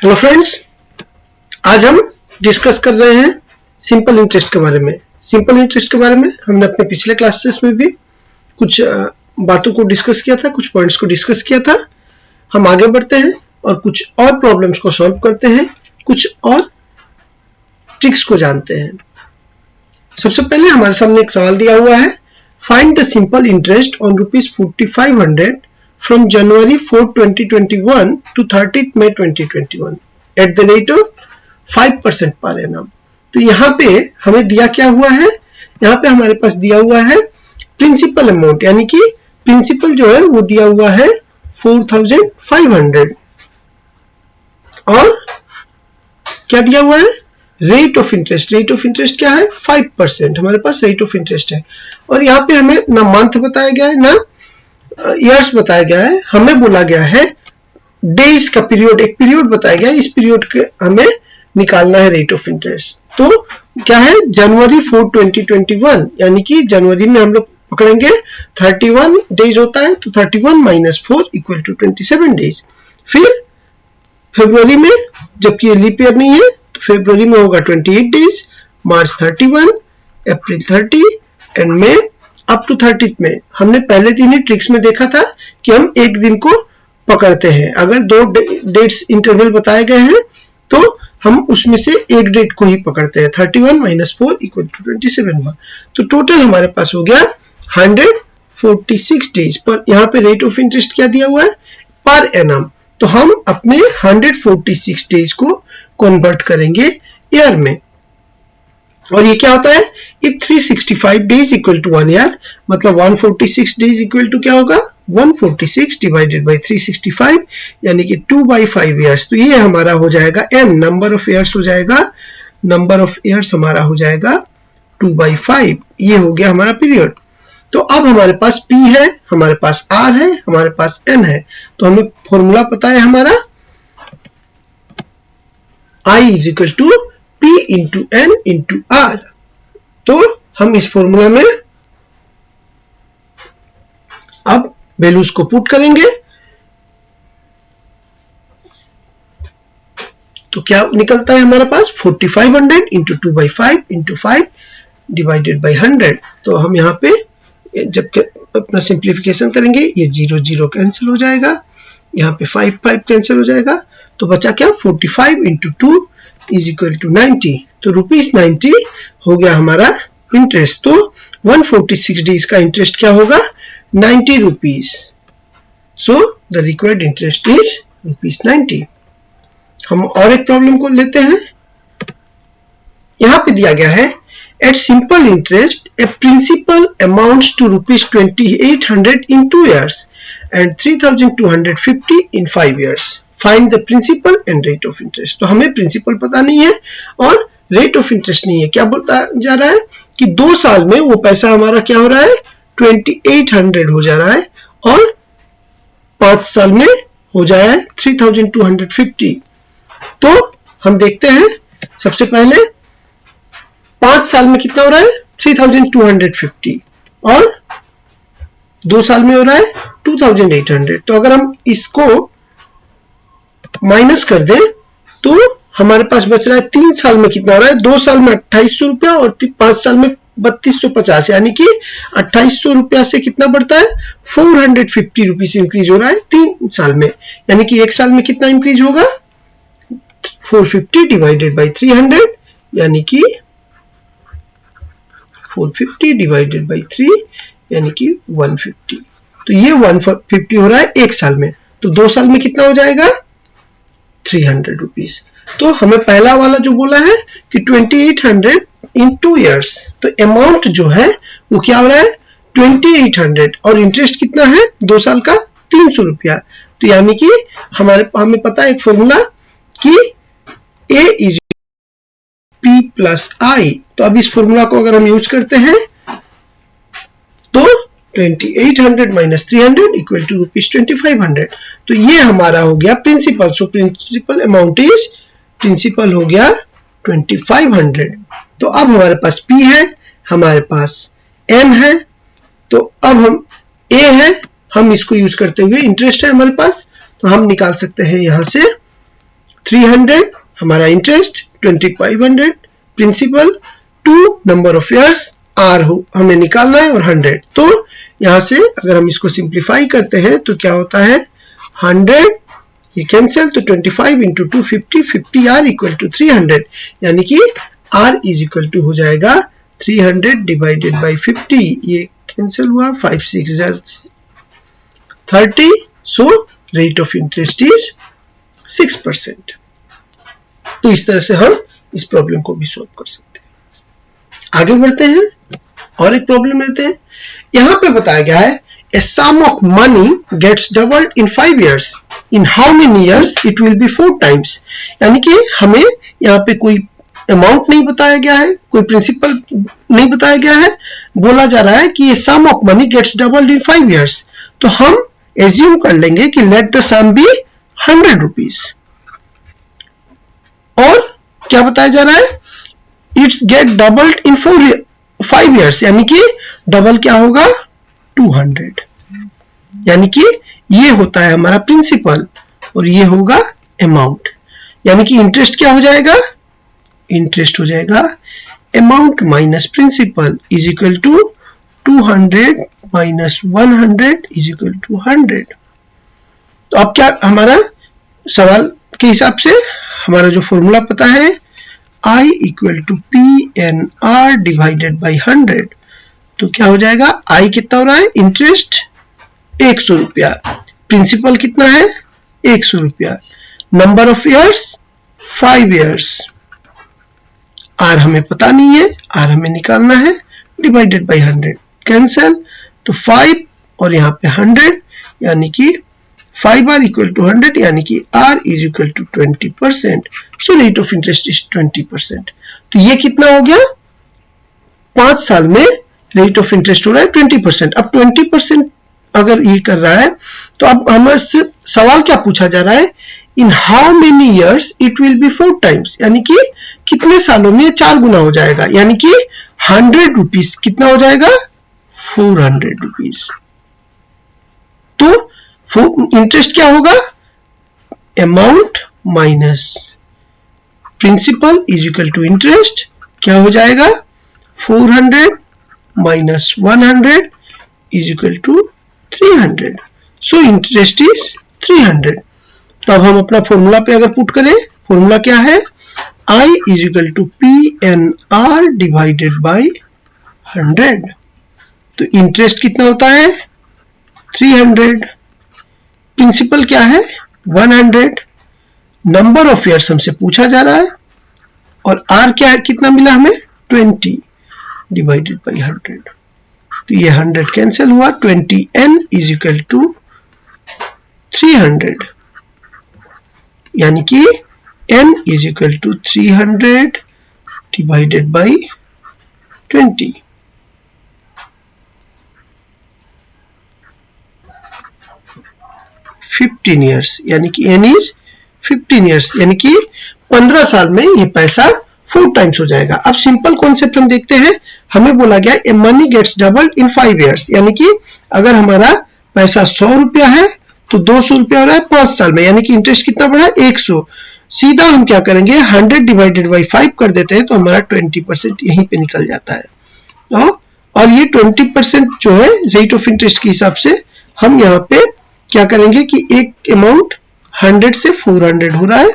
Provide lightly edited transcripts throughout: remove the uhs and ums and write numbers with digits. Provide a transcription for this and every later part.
Hello friends, आज हम discuss कर रहे हैं सिंपल इंटरेस्ट के बारे में। सिंपल इंटरेस्ट के बारे में हमने अपने पिछले क्लासेस में भी कुछ बातों को डिस्कस किया था, कुछ पॉइंट्स को डिस्कस किया था। हम आगे बढ़ते हैं और कुछ और प्रॉब्लम्स को सॉल्व करते हैं, कुछ और ट्रिक्स को जानते हैं। सबसे पहले हमारे सामने एक सवाल दिया हुआ है, find the simple interest on ₹4500 from January 4, 2021 to 30th May 2021 at the rate of 5% per annum। तो यहाँ पे हमें दिया क्या हुआ है, यहाँ पे हमारे पास दिया हुआ है प्रिंसिपल अमाउंट, यानी कि प्रिंसिपल जो है वो दिया हुआ है 4500 और क्या दिया हुआ है, rate of interest. Rate of interest क्या है, 5%। हमारे पास रेट ऑफ इंटरेस्ट है और यहाँ पे हमें ना मंथ बताया गया है ना ईयर्स बताया गया है, हमें बोला गया है डेज का पीरियड, एक पीरियड बताया गया है, इस पीरियड के हमें निकालना है रेट ऑफ इंटरेस्ट। तो क्या है, जनवरी 4, 2021, यानी कि जनवरी में हम लोग पकड़ेंगे 31 डेज होता है, तो 31 - 4 = 27 डेज। फिर फरवरी में, जबकि ये लीप ईयर नहीं है, तो फरवरी में होगा 28 days, March 31, April 30 and May up to 30th में। हमने पहले दिन ही ट्रिक्स में देखा था कि हम एक दिन को पकड़ते हैं। अगर दो डेट्स इंटरवल बताए गए हैं तो हम उसमें से एक डेट को ही पकड़ते हैं। 31 - 4 = 27। तो टोटल हमारे पास हो गया 146 डेज। पर यहाँ पे रेट ऑफ इंटरेस्ट क्या दिया हुआ है, पर एनम। तो हम अपने 146 डेज को कन्वर्ट करेंगे ईयर में। और ये क्या होता है, if 365 days equal to 1 year, मतलब 146 डेज इक्वल टू क्या होगा, 146 डिवाइडेड बाय 365, यानी कि 2/5 ईयर्स। तो ये हमारा हो जाएगा n, नंबर ऑफ ईयर्स हो जाएगा, नंबर ऑफ ईयर्स हमारा हो जाएगा 2/5। ये हो गया हमारा पीरियड। तो अब हमारे पास P है, हमारे पास R है, हमारे पास N है। तो हमें फॉर्मूला पता है हमारा, I = P × N × R। तो हम इस फॉर्मूला में अब वैल्यूज को पुट करेंगे। तो क्या निकलता है हमारे पास, 4500 × 2/5 × 5 डिवाइडेड बाय 100। तो हम यहाँ पे जब अपना सिंप्लीफिकेशन करेंगे, ये 0 0 कैंसिल हो जाएगा, यहाँ पे 5 5 कैंसिल हो जाएगा, तो बचा क्या, 45 × 2 = 90। तो ₹90 हो गया हमारा इंटरेस्ट। तो 146 डेज का इंटरेस्ट क्या होगा, 90 rupees. So the required interest is ₹90। हम और एक प्रॉब्लम को लेते हैं। यहां पे दिया गया है, at simple interest a principal amounts to ₹2800 in 2 years and 3250 in 5 years। Find the principal and rate of interest. तो हमें प्रिंसिपल पता नहीं है और रेट ऑफ इंटरेस्ट नहीं है। क्या बोलता जा रहा है कि 2 साल में वो पैसा हमारा क्या हो रहा है, 2800 हो जा रहा है, और 5 साल में हो जाए 3250। तो हम देखते हैं, सबसे पहले 5 साल में कितना हो रहा है, 3250, और 2 साल में हो रहा है 2800। तो अगर हम इसको माइनस कर दें तो हमारे पास बच रहा है 3 साल में कितना हो रहा है, 2 साल में 2800 रुपया और 5 साल में 3250, यानी कि 2800 रुपया से कितना बढ़ता है, 450 रुपीज इंक्रीज हो रहा है 3 साल में। यानी कि 1 साल में कितना इंक्रीज होगा, 450 डिवाइडेड बाय 300, यानी कि 450 डिवाइडेड बाय 3 यानी कि 150। तो ये 150 हो रहा है 1 साल में। तो 2 साल में कितना हो जाएगा, 300 रुपीज। तो हमें पहला वाला जो बोला है कि 2800 in 2 years, तो अमाउंट जो है वो क्या हो रहा है, 2800, और इंटरेस्ट कितना है 2 साल का, 300 रुपया। तो यानी कि हमें पता है एक फॉर्मूला कि A = P + I। तो अब इस फॉर्मूला को अगर हम यूज करते हैं तो 2800 - 300 = ₹2500। तो ये हमारा हो गया principal. So principal amount is, principal हो गया 2500। तो अब हमारे पास P है, हमारे पास N है, तो अब हम A है, हम इसको यूज करते हुए इंटरेस्ट है हमारे पास, तो हम निकाल सकते हैं यहां से 300 हमारा interest, 2500 principal, 2 number of years, R हमें निकालना है और 100। तो यहां से अगर हम इसको सिंप्लीफाई करते हैं तो क्या होता है 100 ये कैंसिल, तो 25 इंटू 250, 50 आर इक्वल टू 300, यानी कि आर इज इक्वल टू हो जाएगा 300 डिवाइडेड बाई 50, ये कैंसिल हुआ, 5 6 30, सो रेट ऑफ इंटरेस्ट इज 6%। तो इस तरह से हम इस प्रॉब्लम को भी सॉल्व कर सकते हैं। आगे बढ़ते हैं और एक प्रॉब्लम लेते हैं। यहां पे बताया गया है a sum of money gets doubled in 5 years, in how many years it will be 4 times, यानी कि हमें यहाँ पे कोई अमाउंट नहीं बताया गया है, कोई प्रिंसिपल नहीं बताया गया है, बोला जा रहा है कि ये sum of money gets doubled in 5 years। तो हम एज्यूम कर लेंगे कि let the sum be 100 rupees, और क्या बताया जा रहा है it's get doubled in 5 years, यानी कि डबल क्या होगा 200, यानी कि ये होता है हमारा प्रिंसिपल और ये होगा अमाउंट, यानी कि इंटरेस्ट क्या हो जाएगा, इंटरेस्ट हो जाएगा amount minus principal is equal to 200 minus 100 is equal to 100। तो अब क्या हमारा सवाल के हिसाब से हमारा जो फॉर्मूला पता है I equal to P N R divided by 100, तो क्या हो जाएगा I कितना हो रहा है, इंटरेस्ट 100 रुपया, प्रिंसिपल कितना है 100 रुपया, number of years 5 years, R हमें पता नहीं है, R हमें निकालना है, डिवाइडेड बाई 100 कैंसिल, तो 5 और यहाँ पे 100, यानी कि 5R इक्वल टू 100, यानी कि R is equal to 20%, so rate of interest is 20%। तो ये कितना हो गया 5 साल में रेट ऑफ इंटरेस्ट हो रहा है 20%। अब 20% अगर ये कर रहा है तो अब हमसे सवाल क्या पूछा जा रहा है, in how many years it will B 4 times, यानी कि कितने सालों में 4 गुना हो जाएगा, यानी कि 100 रुपीज कितना हो जाएगा 400 रुपीज। तो इंटरेस्ट क्या होगा amount minus principal is equal to interest, क्या हो जाएगा 400 minus 100 is equal to 300, so interest is 300। तो अब हम अपना फॉर्मूला पे अगर पुट करें, फॉर्मूला क्या है I is equal to P N R divided by 100, तो इंटरेस्ट कितना होता है 300, प्रिंसिपल क्या है 100, नंबर ऑफ इयर्स हमसे पूछा जा रहा है, और R क्या है कितना मिला हमें 20 डिवाइडेड बाई 100, तो ये 100 कैंसिल हुआ, 20n इज इक्वल टू 300, यानी कि n is equal to 300 divided by 20। $15 years, यानी कि n इज 15 years, यानी कि 15 साल में ये पैसा 4 टाइम्स हो जाएगा। अब सिंपल कॉन्सेप्ट हम देखते हैं, हमें बोला गया a money gets doubled in 5 years, यानी कि अगर हमारा पैसा 100 रुपया है तो 200 रुपया हो रहा है 5 साल में, यानी कि इंटरेस्ट कितना बढ़ा 100। सीधा हम क्या करेंगे 100 डिवाइडेड बाई 5 कर देते हैं, तो हमारा 20% यहीं पे निकल जाता है। और ये 20% जो है रेट ऑफ इंटरेस्ट के हिसाब से हम यहाँ पे क्या करेंगे कि एक अमाउंट 100 से 400 हो रहा है,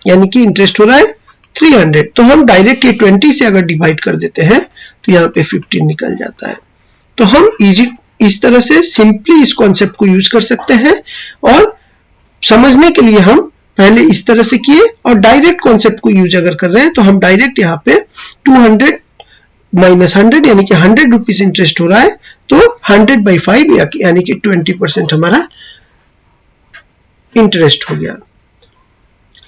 यानी कि इंटरेस्ट हो रहा है 300, तो हम डायरेक्ट ये 20 से अगर डिवाइड कर देते हैं तो यहाँ पे 15 निकल जाता है। तो हम इस तरह से सिंपली इस कॉन्सेप्ट को यूज कर सकते हैं, और समझने के लिए हम पहले इस तरह से किए, और डायरेक्ट कॉन्सेप्ट को यूज अगर कर रहे हैं तो हम डायरेक्ट यहाँ पे 200 माइनस 100 यानी कि 100 रुपीज इंटरेस्ट हो रहा है, तो 100 बाई 5 यानी कि 20% हमारा इंटरेस्ट हो गया।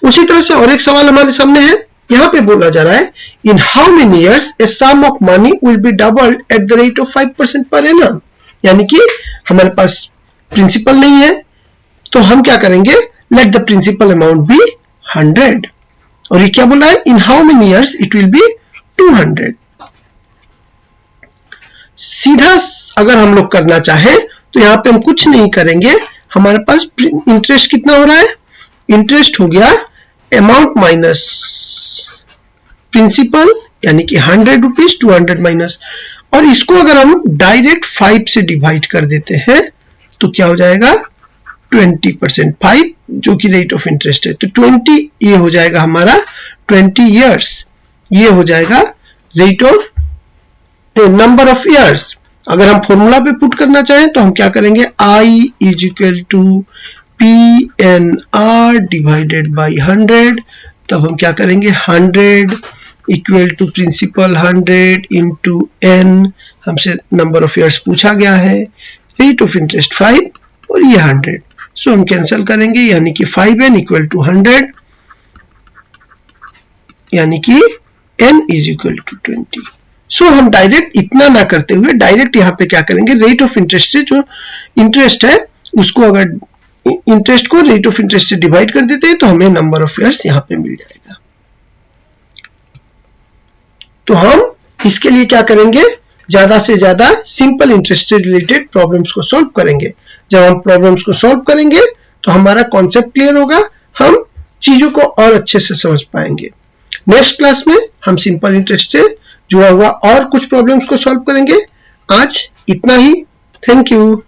उसी तरह से और एक सवाल हमारे सामने है, यहाँ पे बोला जा रहा है in how many years a sum of money will be doubled at the rate of 5% per annum, यानी कि हमारे पास प्रिंसिपल नहीं है तो हम क्या करेंगे let the principal amount be 100, और ये क्या बोला है in how many years it will be 200। सीधा अगर हम लोग करना चाहें तो यहाँ पे हम कुछ नहीं करेंगे, हमारे पास इंटरेस्ट कितना हो रहा है इंटरेस्ट हो गया अमाउंट माइनस प्रिंसिपल, यानी कि 100 रुपीज 200 माइनस, और इसको अगर हम डायरेक्ट 5 से डिवाइड कर देते हैं तो क्या हो जाएगा 20%, 5 जो कि रेट ऑफ इंटरेस्ट है, तो 20 ये हो जाएगा हमारा 20 ईयर्स, ये हो जाएगा rate of number of years. अगर हम फॉर्मूला पे पुट करना चाहें तो हम क्या करेंगे, I is equal to PNR divided by 100, तब हम क्या करेंगे 100 equal to principal 100 into n, हमसे नंबर ऑफ ईयर्स पूछा गया है, रेट ऑफ इंटरेस्ट 5 और ये 100, सो हम कैंसिल करेंगे, यानी कि 5n इक्वल टू 100, यानी कि n इज इक्वल टू 20। सो हम डायरेक्ट इतना ना करते हुए डायरेक्ट यहाँ पे क्या करेंगे, रेट ऑफ इंटरेस्ट से जो इंटरेस्ट है उसको, अगर इंटरेस्ट को रेट ऑफ इंटरेस्ट से डिवाइड कर देते हैं तो हमें नंबर ऑफ ईयर्स यहाँ पे मिल जाएगा। तो हम इसके लिए क्या करेंगे, ज्यादा से ज्यादा सिंपल इंटरेस्ट से रिलेटेड प्रॉब्लम्स को सॉल्व करेंगे। जब हम प्रॉब्लम्स को सॉल्व करेंगे तो हमारा कॉन्सेप्ट क्लियर होगा, हम चीजों को और अच्छे से समझ पाएंगे। नेक्स्ट क्लास में हम सिंपल इंटरेस्ट से जुड़ा हुआ और कुछ प्रॉब्लम्स को सॉल्व करेंगे। आज इतना ही, थैंक यू।